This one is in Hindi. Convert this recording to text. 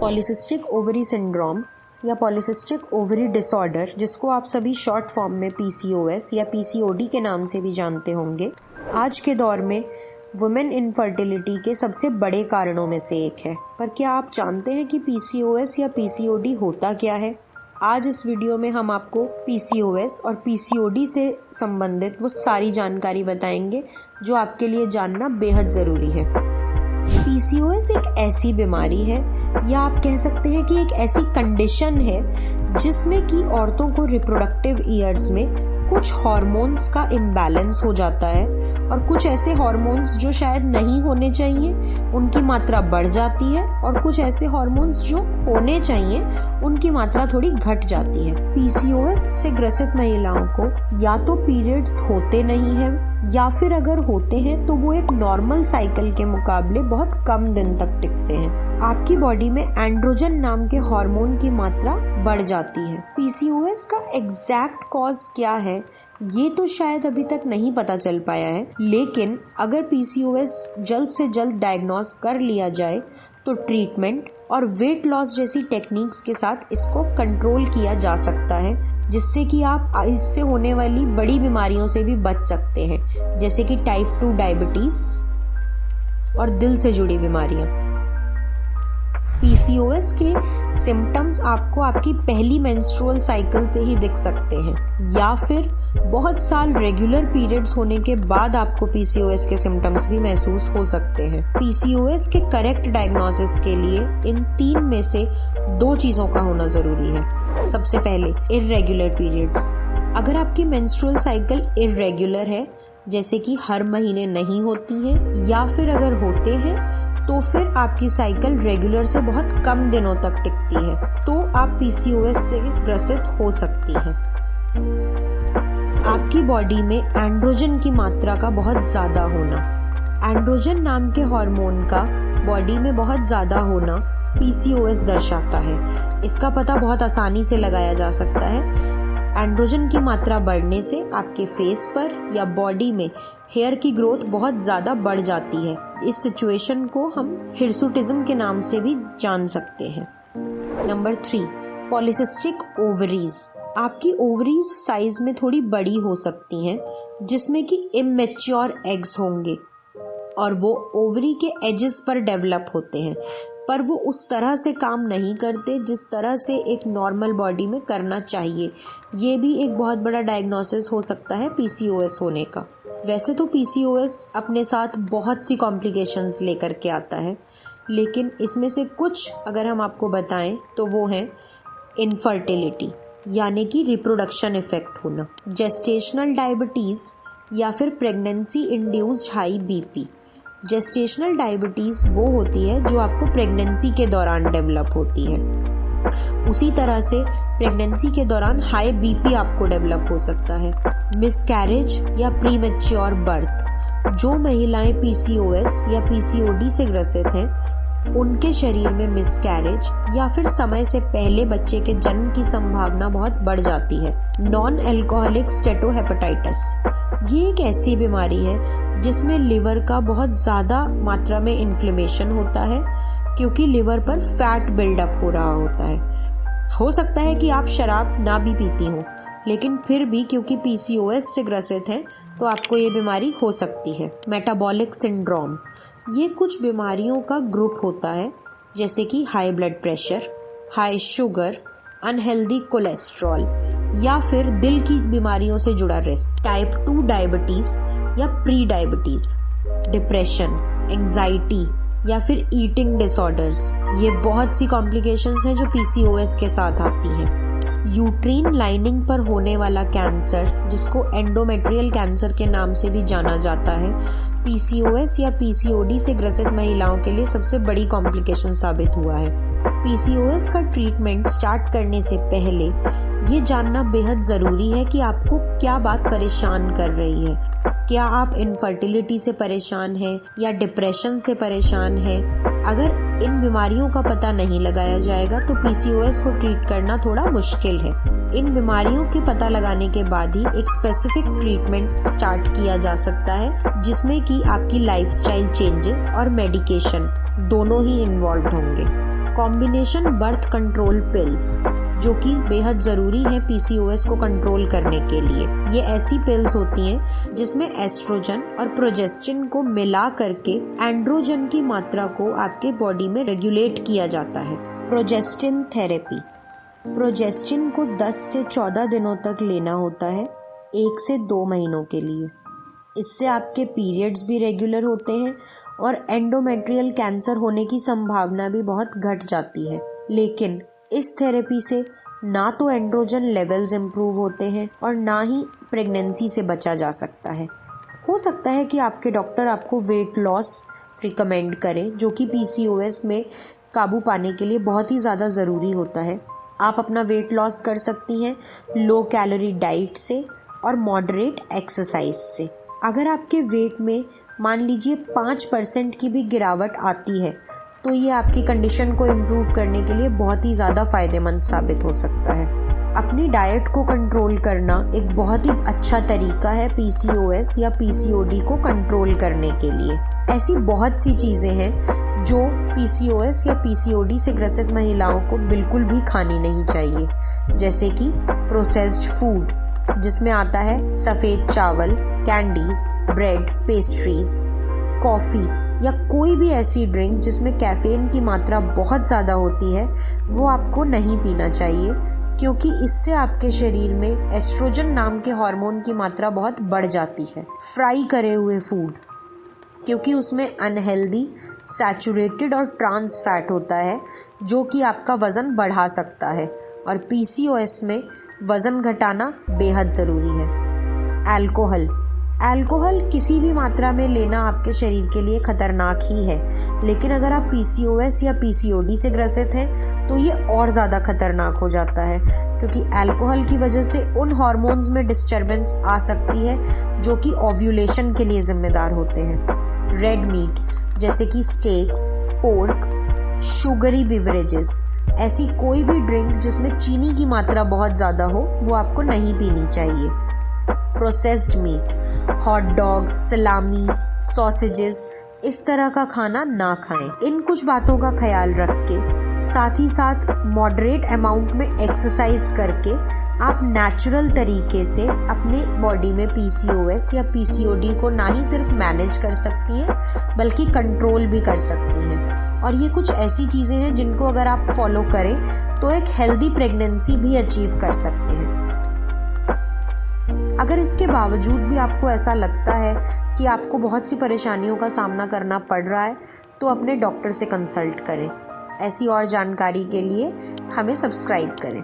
पॉलीसिस्टिक ओवरी सिंड्रोम या पॉलीसिस्टिक ओवरी डिसऑर्डर, जिसको आप सभी शॉर्ट फॉर्म में PCOS या PCOD के नाम से भी जानते होंगे, आज के दौर में वुमेन इनफर्टिलिटी के सबसे बड़े कारणों में से एक है। पर क्या आप जानते हैं कि PCOS या PCOD होता क्या है? आज इस वीडियो में हम आपको PCOS और PCOD से संबंधित वो सारी जानकारी बताएंगे जो आपके लिए जानना बेहद ज़रूरी है। PCOS एक ऐसी बीमारी है या आप कह सकते हैं कि एक ऐसी कंडीशन है जिसमें कि औरतों को रिप्रोडक्टिव ईयर्स में कुछ हार्मोन्स का इम्बैलेंस हो जाता है और कुछ ऐसे हार्मोन्स जो शायद नहीं होने चाहिए उनकी मात्रा बढ़ जाती है और कुछ ऐसे हार्मोन्स जो होने चाहिए उनकी मात्रा थोड़ी घट जाती है। PCOS से ग्रसित महिलाओं को या तो पीरियड्स होते नहीं हैं या फिर अगर होते हैं तो वो एक नॉर्मल साइकिल के मुकाबले बहुत कम दिन तक टिकते हैं। आपकी बॉडी में एंड्रोजन नाम के हार्मोन की मात्रा बढ़ जाती है। PCOS का एग्जैक्ट कॉज क्या है ये तो शायद अभी तक नहीं पता चल पाया है, लेकिन अगर PCOS जल्द से जल्द डायग्नोस कर लिया जाए तो ट्रीटमेंट और वेट लॉस जैसी टेक्निक्स के साथ इसको कंट्रोल किया जा सकता है, जिससे कि आप इससे होने वाली बड़ी बीमारियों से भी बच सकते हैं, जैसे कि टाइप 2 डायबिटीज और दिल से जुड़ी बीमारियां। PCOS के सिम्टम्स आपको आपकी पहली मेंस्ट्रुअल साइकिल से ही दिख सकते हैं या फिर बहुत साल रेगुलर पीरियड्स होने के बाद आपको PCOS के सिम्टम्स भी महसूस हो सकते हैं। PCOS के करेक्ट डायग्नोसिस के लिए इन 3 में से 2 चीज़ों का होना ज़रूरी है। सबसे पहले इर्रेगुलर पीरियड्स। अगर आपकी मेंस्ट्रुअल साइकिल इर्रेगुलर है, जैसे कि हर महीने नहीं होती है या फिर अगर होते हैं तो फिर आपकी साइकिल रेगुलर से बहुत कम दिनों तक टिकती है, तो आप PCOS से ग्रसित हो सकती हैं। आपकी बॉडी में एंड्रोजन की मात्रा का बहुत ज़्यादा होना। एंड्रोजन नाम के हार्मोन का बॉडी में बहुत ज़्यादा होना PCOS दर्शाता है। इसका पता बहुत आसानी से लगाया जा सकता है। एंड्रोजन की मात्रा बढ़ने से आपके फेस पर या बॉडी में हेयर की ग्रोथ बहुत ज़्यादा बढ़ जाती है। इस सिचुएशन को हम हिर्सुटिज्म के नाम से भी जान सकते हैं। Number 3, polycystic ovaries. आपकी ओवरीज साइज में थोड़ी बड़ी हो सकती हैं, जिसमें कि इमेच्योर एग्स होंगे और वो ओवरी के एजेस पर डेवलप होते हैं, पर वो उस तरह से काम नहीं करते जिस तरह से एक नॉर्मल बॉडी में करना चाहिए। ये भी एक बहुत बड़ा डायग्नोसिस हो सकता है PCOS होने का। वैसे तो PCOS अपने साथ बहुत सी कॉम्प्लिकेशंस लेकर के आता है, लेकिन इसमें से कुछ अगर हम आपको बताएं तो वो है इनफर्टिलिटी यानी कि रिप्रोडक्शन इफेक्ट होना, जेस्टेशनल डायबिटीज़ या फिर pregnancy induced high BP। Gestational diabetes वो होती है जो आपको प्रेगनेंसी के दौरान डेवलप होती है। उसी तरह से प्रेगनेंसी के दौरान हाई BP आपको डेवलप हो सकता है। मिसकैरेज या प्रीमेच्योर बर्थ। जो महिलाएं PCOS या PCOD से ग्रसित हैं उनके शरीर में मिसकैरेज या फिर समय से पहले बच्चे के जन्म की संभावना बहुत बढ़ जाती है। नॉन एल्कोहलिक स्टेटोहेपेटाइटिस, ये एक ऐसी बीमारी है जिसमें लिवर का बहुत ज़्यादा मात्रा में इन्फ्लेमेशन होता है, क्योंकि लिवर पर फैट बिल्डअप हो रहा होता है। हो सकता है कि आप शराब ना भी पीती हो, लेकिन फिर भी क्योंकि PCOS से ग्रसित हैं तो आपको ये बीमारी हो सकती है। मेटाबॉलिक सिंड्रोम, ये कुछ बीमारियों का ग्रुप होता है, जैसे कि high blood pressure, high sugar, unhealthy cholesterol या फिर दिल की बीमारियों से जुड़ा रिस्क, टाइप 2 डायबिटीज़ या प्री डायबिटीज़, डिप्रेशन, एंजाइटी या फिर ईटिंग डिसऑर्डर्स। ये बहुत सी कॉम्प्लिकेशंस हैं जो PCOS के साथ आती हैं। यूट्रीन लाइनिंग पर होने वाला कैंसर, जिसको एंडोमेट्रियल कैंसर के नाम से भी जाना जाता है, PCOS या PCOD से ग्रसित महिलाओं के लिए सबसे बड़ी कॉम्प्लिकेशन साबित हुआ है। PCOS का ट्रीटमेंट स्टार्ट करने से पहले ये जानना बेहद ज़रूरी है कि आपको क्या बात परेशान कर रही है। क्या आप इनफर्टिलिटी से परेशान हैं या डिप्रेशन से परेशान हैं? अगर इन बीमारियों का पता नहीं लगाया जाएगा तो PCOS को ट्रीट करना थोड़ा मुश्किल है। इन बीमारियों के पता लगाने के बाद ही एक स्पेसिफिक ट्रीटमेंट स्टार्ट किया जा सकता है, जिसमें कि आपकी लाइफस्टाइल चेंजेस और मेडिकेशन दोनों ही इन्वॉल्व होंगे। कॉम्बिनेशन बर्थ कंट्रोल पिल्स, जो कि बेहद ज़रूरी है पीसीओएस को कंट्रोल करने के लिए। ये ऐसी पिल्स होती हैं जिसमें एस्ट्रोजन और प्रोजेस्टिन को मिला करके एंड्रोजन की मात्रा को आपके बॉडी में रेगुलेट किया जाता है। Progestin therapy. प्रोजेस्टिन को 10 से 14 दिनों तक लेना होता है, 1 से 2 महीनों के लिए। इससे आपके पीरियड्स भी रेगुलर होते हैं और एंडोमेट्रियल कैंसर होने की संभावना भी बहुत घट जाती है। लेकिन इस थेरेपी से ना तो एंड्रोजन लेवल्स इम्प्रूव होते हैं और ना ही प्रेगनेंसी से बचा जा सकता है। हो सकता है कि आपके डॉक्टर आपको वेट लॉस रिकमेंड करें, जो कि पीसीओएस में काबू पाने के लिए बहुत ही ज़्यादा ज़रूरी होता है। आप अपना वेट लॉस कर सकती हैं लो कैलोरी डाइट से और मॉडरेट एक्सरसाइज से। अगर आपके वेट में मान लीजिए 5% की भी गिरावट आती है तो ये आपकी कंडीशन को इम्प्रूव करने के लिए बहुत ही ज़्यादा फायदेमंद साबित हो सकता है। अपनी डाइट को कंट्रोल करना एक बहुत ही अच्छा तरीका है पीसीओएस या पीसीओडी को कंट्रोल करने के लिए। ऐसी बहुत सी चीज़ें हैं जो पीसीओएस या पीसीओडी से ग्रसित महिलाओं को बिल्कुल भी खानी नहीं चाहिए, जैसे कि प्रोसेस्ड फूड, जिसमें आता है सफ़ेद चावल, कैंडीज, ब्रेड, पेस्ट्रीज, कॉफ़ी या कोई भी ऐसी ड्रिंक जिसमें कैफीन की मात्रा बहुत ज़्यादा होती है, वो आपको नहीं पीना चाहिए, क्योंकि इससे आपके शरीर में एस्ट्रोजन नाम के हार्मोन की मात्रा बहुत बढ़ जाती है। फ्राई करे हुए फूड, क्योंकि उसमें अनहेल्दी, सैचुरेटेड और ट्रांस फैट होता है जो कि आपका वज़न बढ़ा सकता है, और पीसीओएस में वज़न घटाना बेहद ज़रूरी है। अल्कोहल किसी भी मात्रा में लेना आपके शरीर के लिए खतरनाक ही है, लेकिन अगर आप पीसीओएस या पीसीओडी से ग्रसित हैं तो ये और ज़्यादा खतरनाक हो जाता है, क्योंकि अल्कोहल की वजह से उन हार्मोन्स में डिस्टर्बेंस आ सकती है जो कि ओव्यूलेशन के लिए जिम्मेदार होते हैं। रेड मीट जैसे कि स्टेक्स, पोर्क, शुगरी बिवरेजेस, ऐसी कोई भी ड्रिंक जिसमें चीनी की मात्रा बहुत ज़्यादा हो वो आपको नहीं पीनी चाहिए। प्रोसेस्ड मीट, हॉट डॉग, सलामी, सॉसेजेस, इस तरह का खाना ना खाएं। इन कुछ बातों का ख्याल रख के साथ ही साथ मॉडरेट अमाउंट में एक्सरसाइज करके आप नेचुरल तरीके से अपने बॉडी में पीसीओएस या पीसीओडी को ना ही सिर्फ मैनेज कर सकती हैं बल्कि कंट्रोल भी कर सकती हैं। और ये कुछ ऐसी चीज़ें हैं जिनको अगर आप फॉलो करें तो एक हेल्दी प्रेगनेंसी भी अचीव कर सकते हैं। अगर इसके बावजूद भी आपको ऐसा लगता है कि आपको बहुत सी परेशानियों का सामना करना पड़ रहा है तो अपने डॉक्टर से कंसल्ट करें। ऐसी और जानकारी के लिए हमें सब्सक्राइब करें।